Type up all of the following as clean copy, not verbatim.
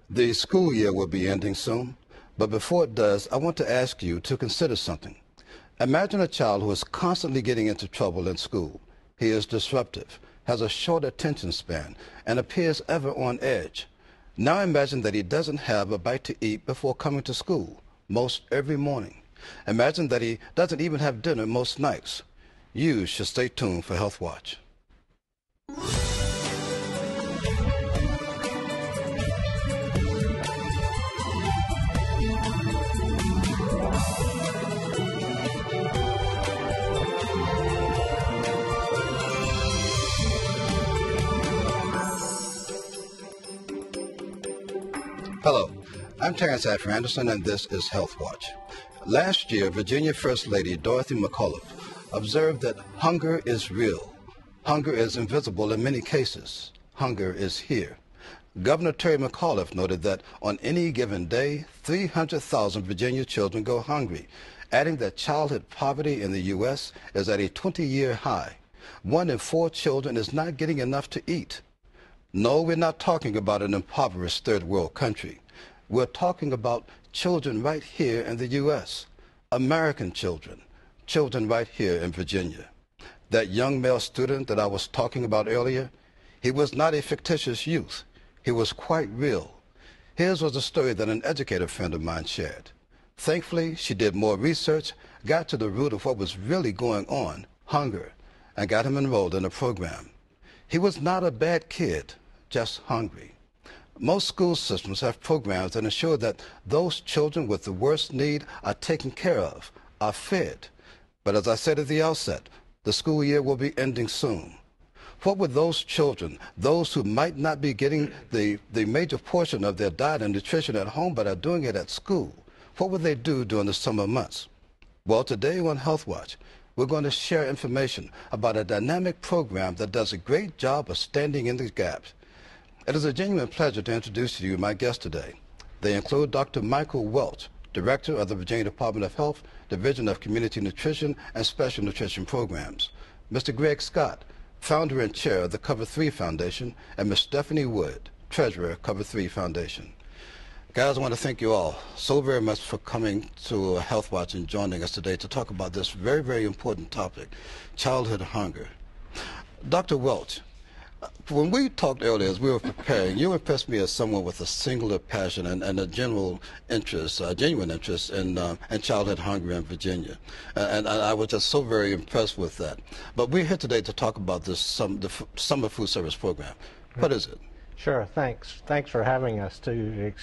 The school year will be ending soon, but before it does, I want to ask you to consider something. Imagine a child who is constantly getting into trouble in school. He is disruptive, has a short attention span, and appears ever on edge. Now imagine that he doesn't have a bite to eat before coming to school, most every morning. Imagine that he doesn't even have dinner most nights. You should stay tuned for Health Watch. Hello, I'm Terrence Affer Anderson, and this is Health Watch. Last year, Virginia First Lady Dorothy McAuliffe observed that hunger is real. Hunger is invisible in many cases. Hunger is here. Governor Terry McAuliffe noted that on any given day, 300,000 Virginia children go hungry, adding that childhood poverty in the U.S. is at a 20-year high. 1 in 4 children is not getting enough to eat. No, we're not talking about an impoverished third world country. We're talking about children right here in the U.S., American children, children right here in Virginia. That young male student that I was talking about earlier, he was not a fictitious youth. He was quite real. His was a story that an educator friend of mine shared. Thankfully, she did more research, got to the root of what was really going on, hunger, and got him enrolled in a program. He was not a bad kid, just hungry. Most school systems have programs that ensure that those children with the worst need are taken care of, are fed. But as I said at the outset, the school year will be ending soon. What would those children, those who might not be getting the major portion of their diet and nutrition at home but are doing it at school, what would they do during the summer months? Well, today on Health Watch, we're going to share information about a dynamic program that does a great job of standing in the gaps. It is a genuine pleasure to introduce to you my guests today. They include Dr. Michael Welch, Director of the Virginia Department of Health, Division of Community Nutrition and Special Nutrition Programs, Mr. Greg Scott, Founder and Chair of the Cover 3 Foundation, and Ms. Stephanie Wood, Treasurer, Cover 3 Foundation. Guys, I want to thank you all so very much for coming to Health Watch and joining us today to talk about this very, very important topic, childhood hunger. Dr. Welch, when we talked earlier as we were preparing, you impressed me as someone with a singular passion and a genuine interest in childhood hunger in Virginia. And I was just so very impressed with that. But we're here today to talk about the Summer Food Service Program. What is it? Sure, thanks. Thanks for having us to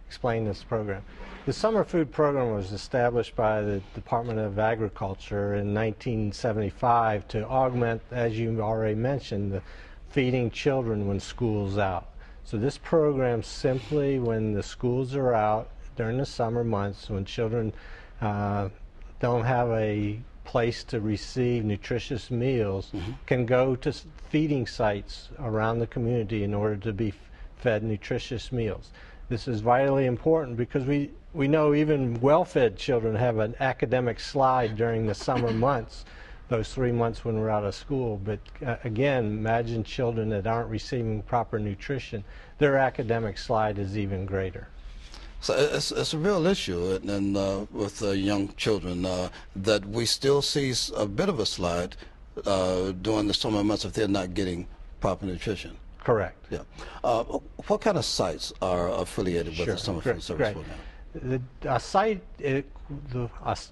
explain this program. The Summer Food Program was established by the Department of Agriculture in 1975 to augment, as you already mentioned, the feeding children when school's out. So this program simply, when the schools are out during the summer months, when children don't have a place to receive nutritious meals, can go to feeding sites around the community in order to be fed nutritious meals. This is vitally important because we know even well-fed children have an academic slide during the summer months, those 3 months when we're out of school. But again, imagine children that aren't receiving proper nutrition. Their academic slide is even greater. So it's a real issue with young children that we still see a bit of a slide during the summer months if they're not getting proper nutrition. Correct. Yeah. What kind of sites are affiliated with the Summer Food Service Program? A site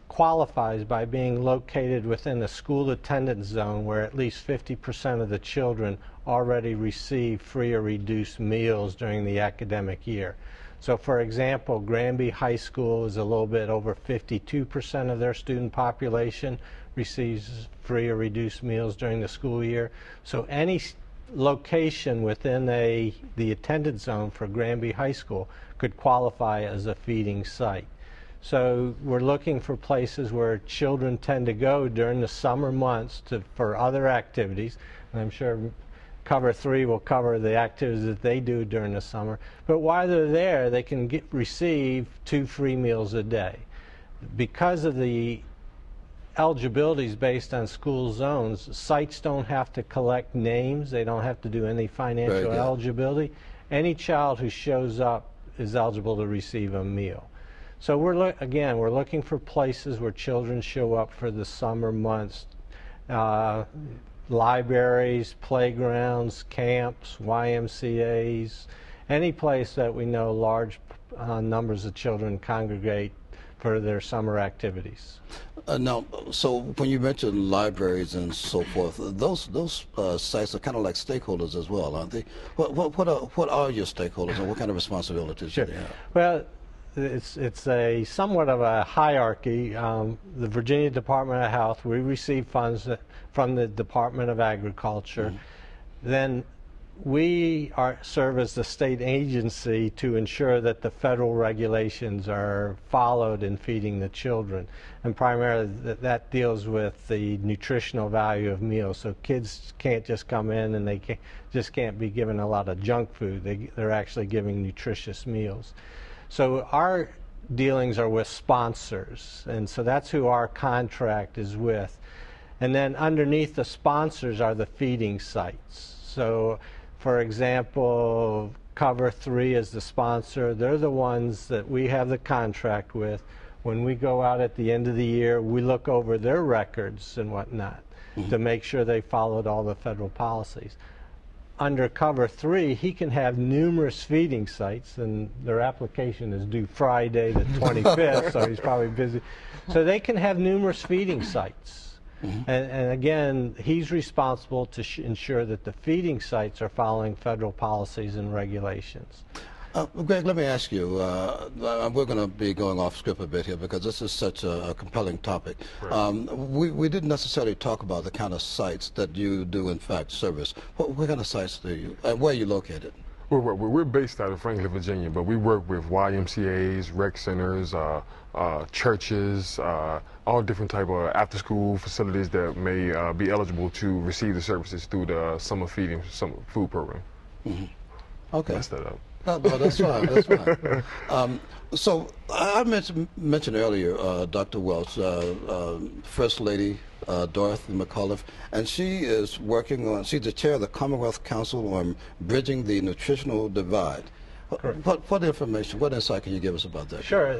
qualifies by being located within a school attendance zone where at least 50% of the children already receive free or reduced meals during the academic year. So for example, Granby High School is a little bit over 52% of their student population receives free or reduced meals during the school year. So any location within the attendance zone for Granby High School could qualify as a feeding site. So we're looking for places where children tend to go during the summer months for other activities, and I'm sure Cover 3 will cover the activities that they do during the summer. But while they're there, they can receive 2 free meals a day. Because of the eligibilities based on school zones, sites don't have to collect names. They don't have to do any financial eligibility. Any child who shows up is eligible to receive a meal. So again, we're looking for places where children show up for the summer months, libraries, playgrounds, camps, YMCAs, any place that we know large numbers of children congregate for their summer activities. Now, so when you mention libraries and so forth, those sites are kind of like stakeholders as well, aren't they? What are your stakeholders, and what kind of responsibilities do they have? Well, it's a somewhat of a hierarchy. The Virginia Department of Health, we receive funds from the Department of Agriculture. Mm-hmm. Then we serve as the state agency to ensure that the federal regulations are followed in feeding the children. And primarily that deals with the nutritional value of meals. So kids can't just come in and they just can't be given a lot of junk food. They're actually giving nutritious meals. So our dealings are with sponsors, and so that's who our contract is with. And then underneath the sponsors are the feeding sites. So for example, Cover 3 is the sponsor. They're the ones that we have the contract with. When we go out at the end of the year, we look over their records and whatnot to make sure they followed all the federal policies. Under Cover 3, he can have numerous feeding sites, and their application is due Friday the 25th, so he's probably busy. So they can have numerous feeding sites. And again, he's responsible to ensure that the feeding sites are following federal policies and regulations. Greg, let me ask you, we're going to be going off script a bit here because this is such a compelling topic. Right. We didn't necessarily talk about the kind of sites that you do in fact service. What kind of sites do you, where are you located? We're based out of Franklin, Virginia, but we work with YMCAs, rec centers, churches, all different type of after-school facilities that may be eligible to receive the services through the summer food program. Mm-hmm. Okay. Messed that up. No, that's fine. That's fine. So I mentioned earlier Dr. Welch, First Lady Dorothy McAuliffe, and she is working on. She's the chair of the Commonwealth Council on Bridging the Nutritional Divide. What information, what insight can you give us about that? Sure.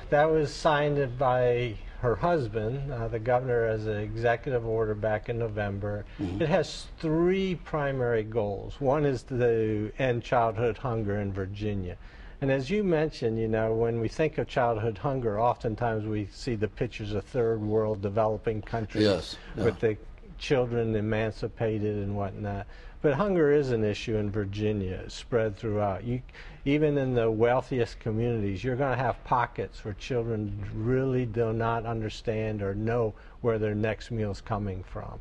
That was signed by her husband, the governor, as an executive order back in November. Mm-hmm. It has three primary goals. One is to end childhood hunger in Virginia. And as you mentioned, you know, when we think of childhood hunger, oftentimes we see the pictures of third world developing countries. Yes, yeah. With the children emancipated and whatnot. But hunger is an issue in Virginia, spread throughout. Even in the wealthiest communities, you're going to have pockets where children really do not understand or know where their next meal is coming from.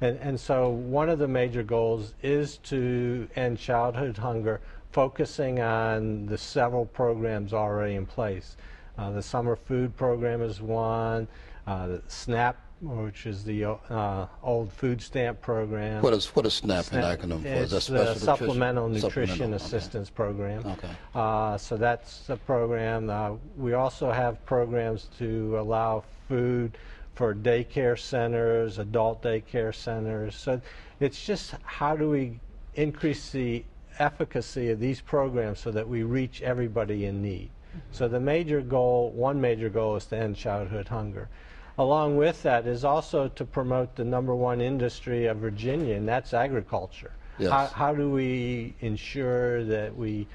And so one of the major goals is to end childhood hunger, focusing on the several programs already in place. The summer food program is one, the SNAP, which is the old food stamp program. What is SNAP an acronym for? It's the Supplemental Nutrition Assistance Program. Okay. So that's the program. We also have programs to allow food for daycare centers, adult daycare centers. So it's just how do we increase the efficacy of these programs so that we reach everybody in need. So the major goal, one major goal, is to end childhood hunger. Along with that is also to promote the #1 industry of Virginia, and that's agriculture. Yes. How do we ensure that we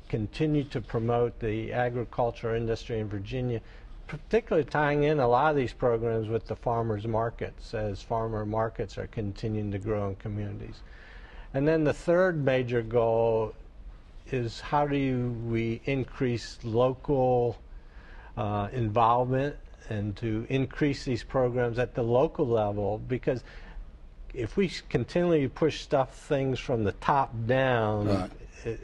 continue to promote the agriculture industry in Virginia, particularly tying in a lot of these programs with the farmers markets, as farmer markets are continuing to grow in communities. And then the third major goal is how do we increase local involvement and to increase these programs at the local level, because if we continually push things from the top down, right,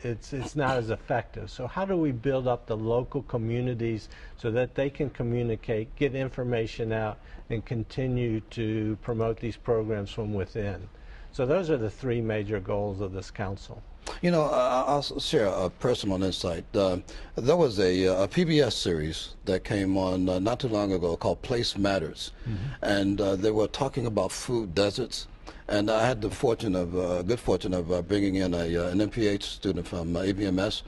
it's not as effective. So how do we build up the local communities so that they can communicate, get information out, and continue to promote these programs from within? So those are the three major goals of this council. You know, I'll share a personal insight. There was a PBS series that came on not too long ago called Place Matters, mm-hmm, and they were talking about food deserts. And I had the good fortune of bringing in an MPH student from AVMS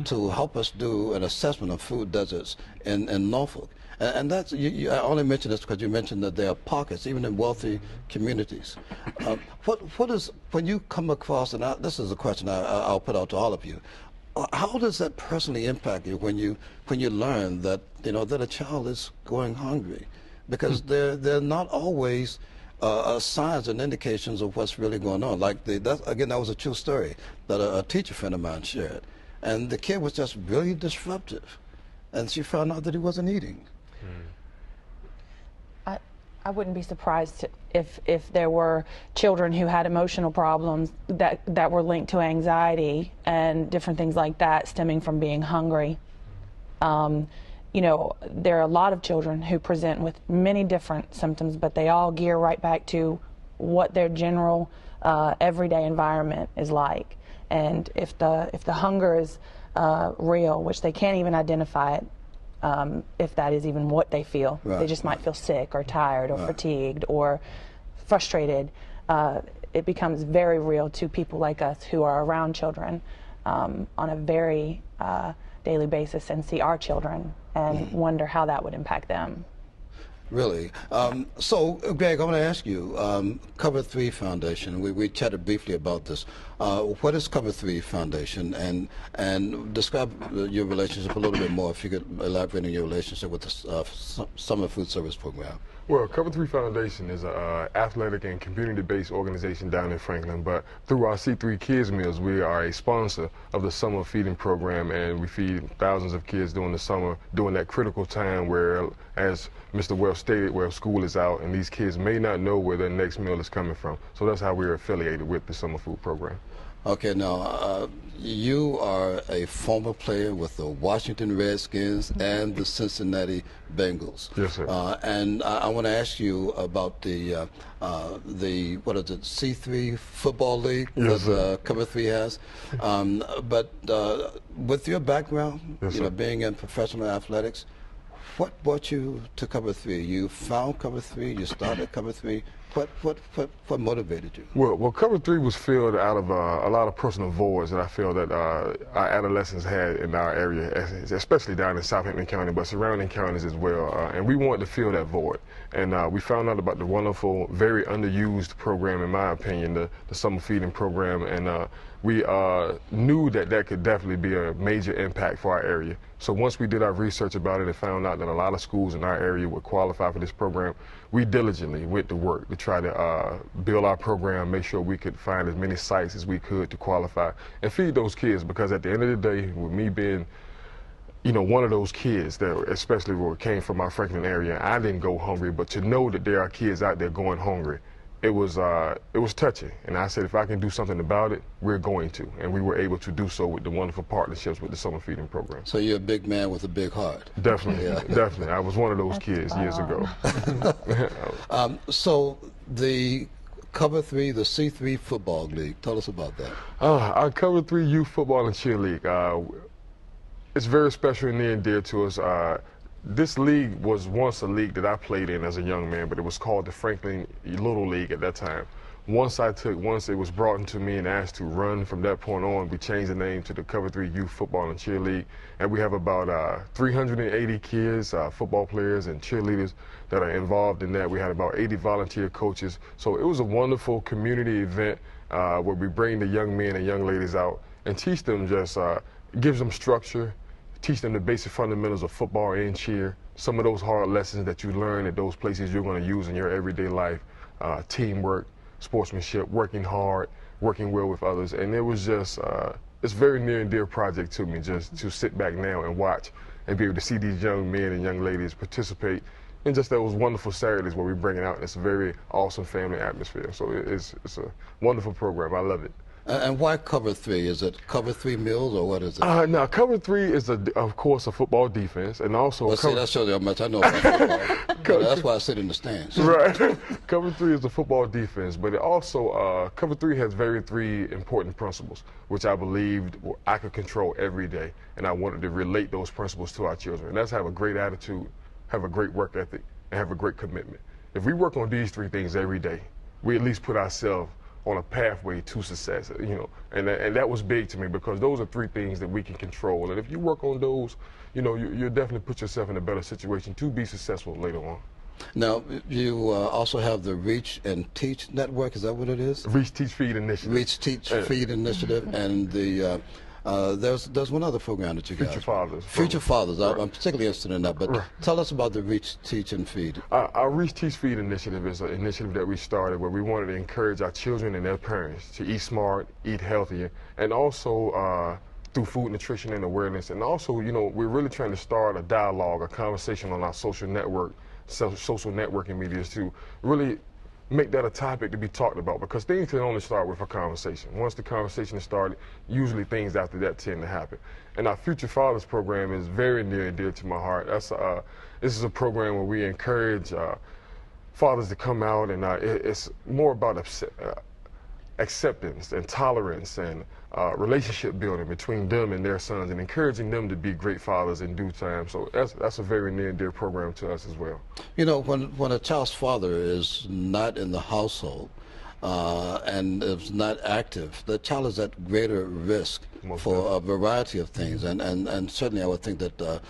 to help us do an assessment of food deserts in Norfolk. And that's, I only mention this because you mentioned that there are pockets, even in wealthy communities. What is, when you come across, and this is a question I'll put out to all of you, how does that personally impact you when you learn that, that a child is going hungry? Because they're not always signs and indications of what's really going on. Like, again, that was a true story that a teacher friend of mine shared. And the kid was just really disruptive. And she found out that he wasn't eating. I wouldn't be surprised if there were children who had emotional problems that were linked to anxiety and different things like that stemming from being hungry. There are a lot of children who present with many different symptoms, but they all gear right back to what their general everyday environment is like. And if the hunger is real, which they can't even identify it, if that is even what they feel. Right. They just might feel sick or tired or fatigued or frustrated. It becomes very real to people like us who are around children on a very daily basis and see our children and wonder how that would impact them. Really? So, Greg, I want to ask you, Cover 3 Foundation, we chatted briefly about this. What is Cover 3 Foundation? And describe your relationship a little bit more, if you could elaborate on your relationship with the Summer Food Service Program. Well, Cover 3 Foundation is an athletic and community-based organization down in Franklin, but through our C3 Kids Meals, we are a sponsor of the summer feeding program, and we feed thousands of kids during the summer, during that critical time where, as Mr. Wells stated, where school is out and these kids may not know where their next meal is coming from. So that's how we're affiliated with the summer food program. Okay, now, you are a former player with the Washington Redskins and the Cincinnati Bengals. Yes, sir. And I want to ask you about the what is it, C3 Football League that Cover 3 has. But with your background, yes, being in professional athletics, what brought you to Cover 3? You found Cover 3, you started Cover 3. What motivated you? Well, Cover 3 was filled out of a lot of personal voids that I feel that our adolescents had in our area, especially down in Southampton County, but surrounding counties as well. And we wanted to fill that void. And we found out about the wonderful, very underused program, in my opinion, the summer feeding program. And we knew that could definitely be a major impact for our area. So once we did our research about it and found out that a lot of schools in our area would qualify for this program, we diligently went to work to try to build our program, make sure we could find as many sites as we could to qualify and feed those kids. Because at the end of the day, with me being, one of those kids that especially came from our Franklin area, I didn't go hungry, but to know that there are kids out there going hungry, it was touching. And I said, if I can do something about it, we're going to. And we were able to do so with the wonderful partnerships with the summer feeding program. So you're a big man with a big heart. Definitely, definitely. I was one of those kids years ago. So the Cover 3, the C3 Football League, tell us about that. Our Cover 3 Youth Football and Cheer League, it's very special and near and dear to us. This league was once a league that I played in as a young man, but it was called the Franklin Little League at that time. Once it was brought into me and asked to run from that point on, we changed the name to the Cover 3 Youth Football and Cheer League. And we have about 380 kids, football players and cheerleaders that are involved in that. We had about 80 volunteer coaches. So it was a wonderful community event where we bring the young men and young ladies out and teach them gives them structure, teach them the basic fundamentals of football and cheer, some of those hard lessons that you learn at those places you're going to use in your everyday life, teamwork, sportsmanship, working hard, working well with others. And it was just, it's a very near and dear project to me, just to sit back now and watch and be able to see these young men and young ladies participate in just those wonderful Saturdays where we bring it out. It's a very awesome family atmosphere. So it's a wonderful program. I love it. And why Cover 3? Is it Cover 3 Meals or what is it? Now, Cover 3 is, of course, a football defense, and also... Well, see, that shows you how much I know about football. That's why I sit in the stands. Right. Cover 3 is a football defense, but it also, Cover 3 has three important principles, which I believed I could control every day, and I wanted to relate those principles to our children. And that's have a great attitude, have a great work ethic, and have a great commitment. If we work on these three things every day, we at least put ourselves on a pathway to success, you know, and that was big to me, because those are 3 things that we can control, and if you work on those, you know, you'll definitely put yourself in a better situation to be successful later on. Now, you also have the Reach and Teach Network. Is that what it is? Reach, Teach, Feed initiative. Reach, Teach, Feed initiative, and the there's one other program that you got. Future Fathers. Future Fathers. Right. I'm particularly interested in that. But Right. tell us about the Reach, Teach, and Feed. Our Reach, Teach, Feed initiative is an initiative that we started where we wanted to encourage our children and their parents to eat smart, eat healthier, and also through food, nutrition, and awareness. And also, you know, we're really trying to start a dialogue, a conversation on our social networking medias to really make that a topic to be talked about, because things can only start with a conversation. Once the conversation is started, usually things after that tend to happen. And our Future Fathers program is very near and dear to my heart. This is a program where we encourage fathers to come out, and it's more about acceptance and tolerance and relationship building between them and their sons, and encouraging them to be great fathers in due time. So that's a very near and dear program to us as well. You know, when a child's father is not in the household and is not active, the child is at greater risk for a variety of things, and certainly I would think that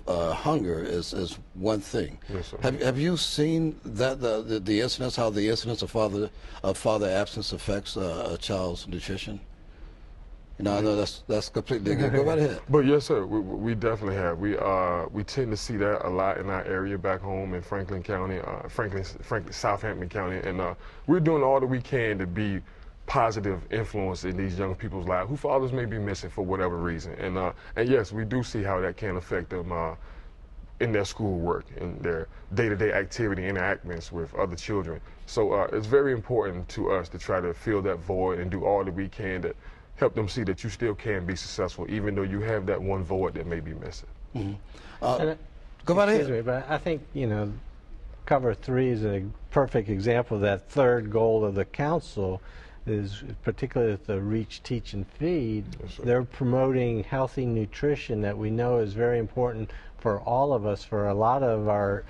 hunger is one thing. Yes, sir. Have you seen that the incidence, how the incidence of father absence affects a child's nutrition? You know, I know that's completely good. Go right ahead. But yes, sir, we definitely have. We tend to see that a lot in our area back home in Franklin County, Southampton County, and we're doing all that we can to be positive influence in these young people's lives who fathers may be missing for whatever reason. And yes, we do see how that can affect them in their schoolwork, in their day-to-day activity interactions with other children. So it's very important to us to try to fill that void and do all that we can to help them see that you still can be successful, even though you have that one void that may be missing. Mm-hmm. Go right ahead. Excuse me, but I think, you know, Cover 3 is a perfect example of that third goal of the council, is particularly with the Reach, Teach, and Feed. Yes, they're promoting healthy nutrition that we know is very important for all of us, for a lot of our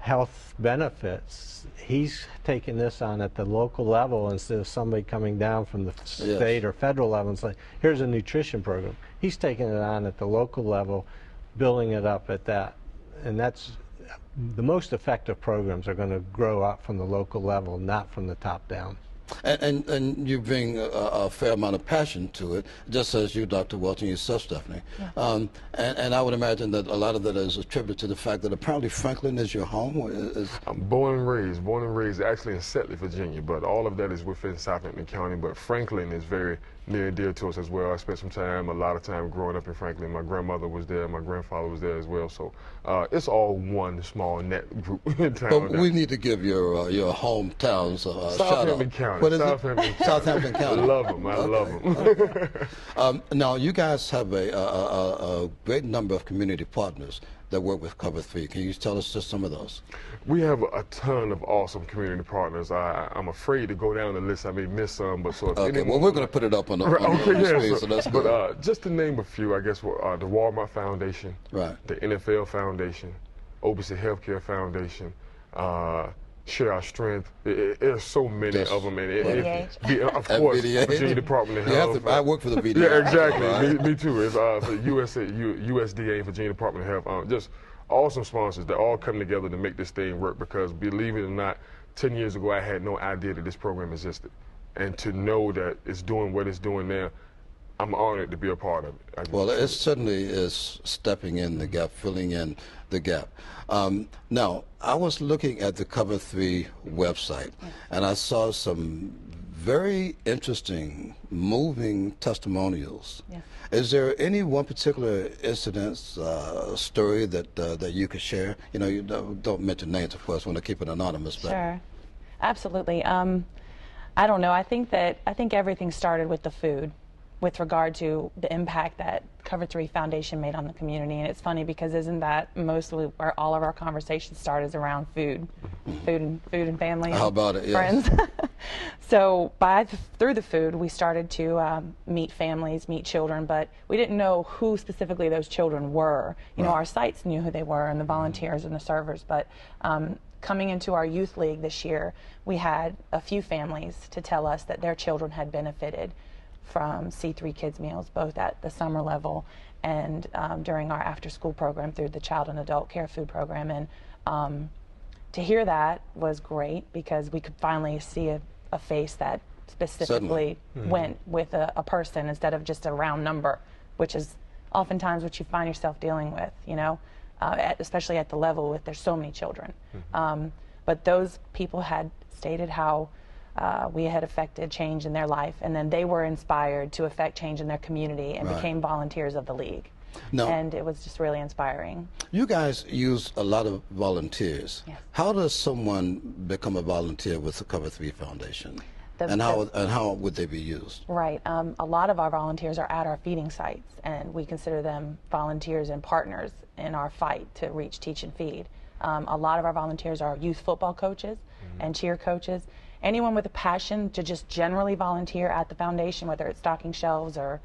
health benefits. He's taking this on at the local level instead of somebody coming down from the state or federal level and saying, here's a nutrition program. He's taking it on at the local level, building it up at that. And that's the most effective programs are going to grow up from the local level, not from the top down. And you bring a fair amount of passion to it, just as you, Dr. Welch, and yourself, Stephanie. Yeah. And I would imagine that a lot of that is attributed to the fact that apparently Franklin is your home. I'm born and raised actually in Setley, Virginia, but all of that is within Southampton County. But Franklin is very near and dear to us as well. I spent a lot of time growing up in Franklin. My grandmother was there, my grandfather was there as well. So it's all one small net group in town. But we need to give your hometowns a shout out. County. What is Southampton it? Southampton County. I love them. I love them. Now, you guys have a great number of community partners that work with Cover 3. Can you tell us just some of those? We have a ton of awesome community partners. I'm afraid to go down the list. I may miss some, but so if okay, well, we're going to put it up on the, screen, so that's good. But just to name a few, I guess the Walmart Foundation, right, the NFL Foundation, Obese Healthcare Foundation, Share Our Strength. There's so many of them. And of course, Virginia Department of Health. I work for the VDA. Yeah, exactly. Right? Me too. It's USDA, Virginia Department of Health. Just awesome sponsors that all come together to make this thing work, because believe it or not, 10 years ago I had no idea that this program existed. And to know that it's doing what it's doing now, I'm honored to be a part of it. Well, it certainly is stepping in the gap, filling in the gap. Now, I was looking at the Cover 3 website, and I saw some very interesting, moving testimonials. Yeah. Is there any one particular incident, story that you could share? You know, you don't mention names, of course, want to keep it anonymous. But. Sure, absolutely. I don't know. I think everything started with the food, with regard to the impact that Cover 3 Foundation made on the community. And it's funny because isn't that mostly where all of our conversations start, is around food and family. How about it? Yes. Friends. So through the food, we started to meet families, meet children, but we didn't know who specifically those children were. You know, our sites knew who they were, and the volunteers and the servers, but coming into our youth league this year, we had a few families to tell us that their children had benefited from C3 Kids meals, both at the summer level and during our after-school program through the Child and Adult Care Food Program. And to hear that was great, because we could finally see a face that specifically went with a person instead of just a round number, which is oftentimes what you find yourself dealing with, you know, especially at the level with there's so many children. But those people had stated how we had affected change in their life, and then they were inspired to affect change in their community and became volunteers of the league. And it was just really inspiring. You guys use a lot of volunteers. Yes. How does someone become a volunteer with the Cover 3 Foundation? And how would they be used? Right. A lot of our volunteers are at our feeding sites, and we consider them volunteers and partners in our fight to reach, teach, and feed. A lot of our volunteers are youth football coaches and cheer coaches. Anyone with a passion to just generally volunteer at the foundation, whether it's stocking shelves or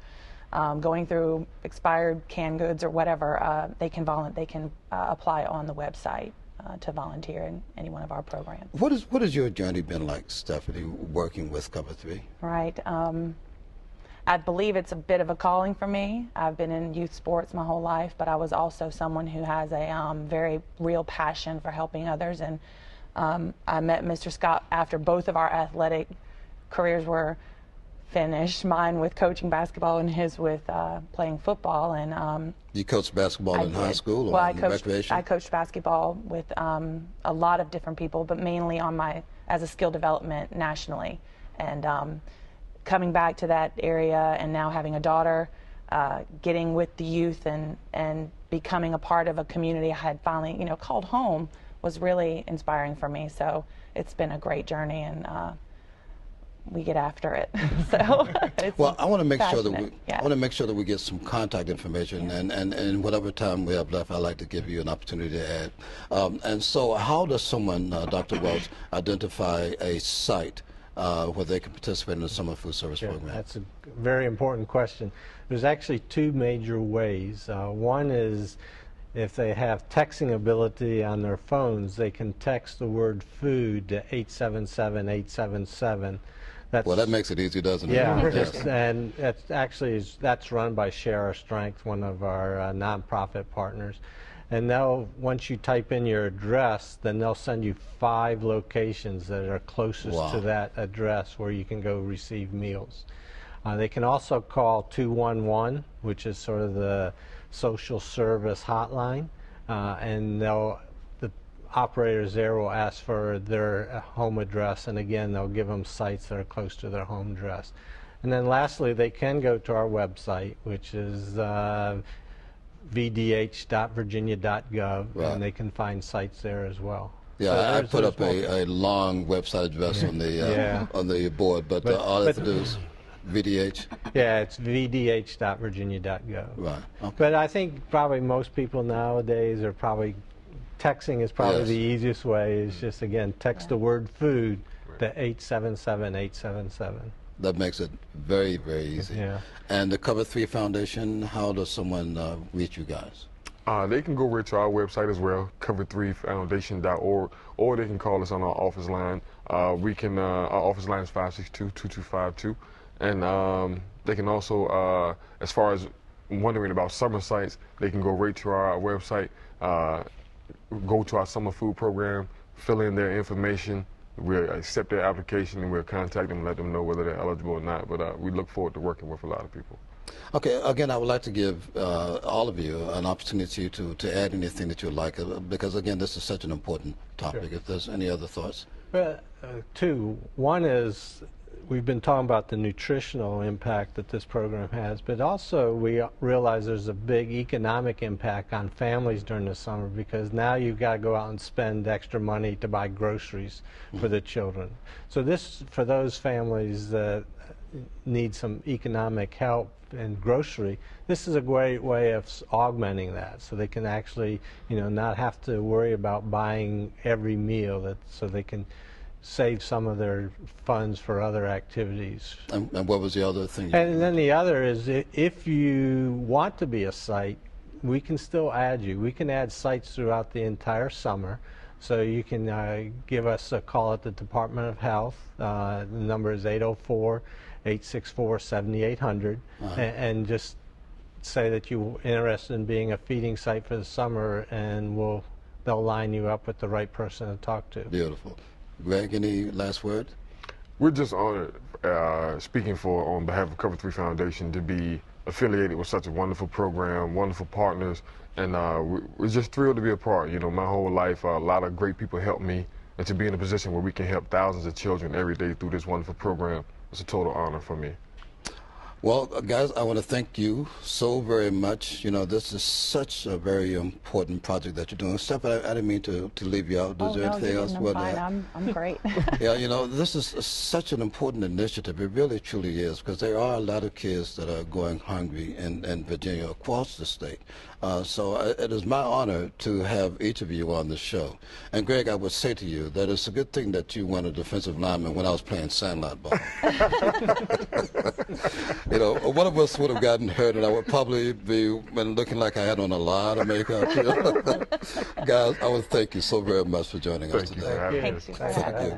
going through expired canned goods or whatever, they can apply on the website to volunteer in any one of our programs. What has your journey been like, Stephanie, working with Cover 3? Right. I believe it's a bit of a calling for me. I've been in youth sports my whole life, but I was also someone who has a very real passion for helping others. And I met Mr. Scott after both of our athletic careers were finished, mine with coaching basketball and his with playing football. And you coached basketball in high school or in recreation? I coached basketball with a lot of different people, but mainly as a skill development nationally. And coming back to that area and now having a daughter, getting with the youth and becoming a part of a community I had finally, called home was really inspiring for me. So it's been a great journey, and we get after it. So well, I want to make sure that we get some contact information, and whatever time we have left, I'd like to give you an opportunity to add. And so, how does someone, Dr. Welch, identify a site where they can participate in the summer food service program? That's a very important question. There's actually two major ways. One is if they have texting ability on their phones, they can text the word food to 877-877. Well, that makes it easy, doesn't it? Yeah, Yes. And that's run by Share Our Strength, one of our nonprofit partners. And once you type in your address, then they'll send you 5 locations that are closest to that address where you can go receive meals. They can also call 211, which is sort of the social service hotline, and the operators there will ask for their home address, and again, they'll give them sites that are close to their home address. And then lastly, they can go to our website, which is vdh.virginia.gov, and they can find sites there as well. Yeah, so I put up a long website address on the board, but all I have to do is VDH? Yeah, it's vdh.virginia.gov. Right. Okay. But I think probably most people nowadays are texting is probably the easiest way. Is just, again, text the word food to 877-877. That makes it very, very easy. Yeah. And the Cover 3 Foundation, how does someone reach you guys? They can go right to our website as well, cover3foundation.org, or they can call us on our office line. Our office line is 562-2252. And they can also, as far as wondering about summer sites, they can go right to our website, go to our summer food program, fill in their information. We'll accept their application, and we'll contact them and let them know whether they're eligible or not. But we look forward to working with a lot of people. Okay, again, I would like to give all of you an opportunity to add anything that you would like, because, again, this is such an important topic. Sure. If there's any other thoughts. Well, two. One is, we've been talking about the nutritional impact that this program has, but also we realize there's a big economic impact on families during the summer, because now you've got to go out and spend extra money to buy groceries for the children. So this, for those families that need some economic help and grocery, this is a great way of augmenting that, so they can actually, not have to worry about buying every meal, so they can save some of their funds for other activities. And what was the other thing? And then the other is, if you want to be a site, we can still add you. We can add sites throughout the entire summer. So you can give us a call at the Department of Health. The number is 804-864-7800, and just say that you're interested in being a feeding site for the summer, and they'll line you up with the right person to talk to. Beautiful. Greg, any last word? We're just honored, speaking on behalf of Cover 3 Foundation, to be affiliated with such a wonderful program, wonderful partners, and we're just thrilled to be a part. My whole life, a lot of great people helped me, and to be in a position where we can help thousands of children every day through this wonderful program, it's a total honor for me. Well, guys, I want to thank you so very much. This is such a very important project that you're doing. Steph, I didn't mean to leave you out. Is there anything else? I'm fine. I'm great. Yeah, this is such an important initiative. It really, truly is, because there are a lot of kids that are going hungry in Virginia, across the state. So it is my honor to have each of you on the show. And Greg, I would say to you that it's a good thing that you went a defensive lineman when I was playing sandlot ball. One of us would have gotten hurt, and I would probably been looking like I had on a lot of makeup. Guys, I want to thank you so very much for joining us today. Thank you. Thank you.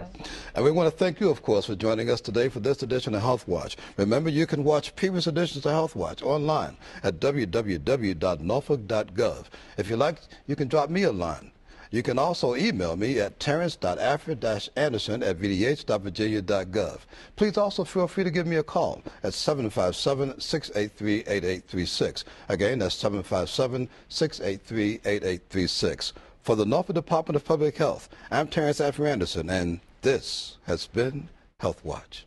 And we want to thank you, of course, for joining us today for this edition of Health Watch. Remember, you can watch previous editions of Health Watch online at www.norfolk.gov. If you like, you can drop me a line. You can also email me at terrence.alfred-anderson@vdh.virginia.gov. Please also feel free to give me a call at 757-683-8836. Again, that's 757-683-8836. For the Norfolk Department of Public Health, I'm Terrence Alfred-Anderson, and this has been Health Watch.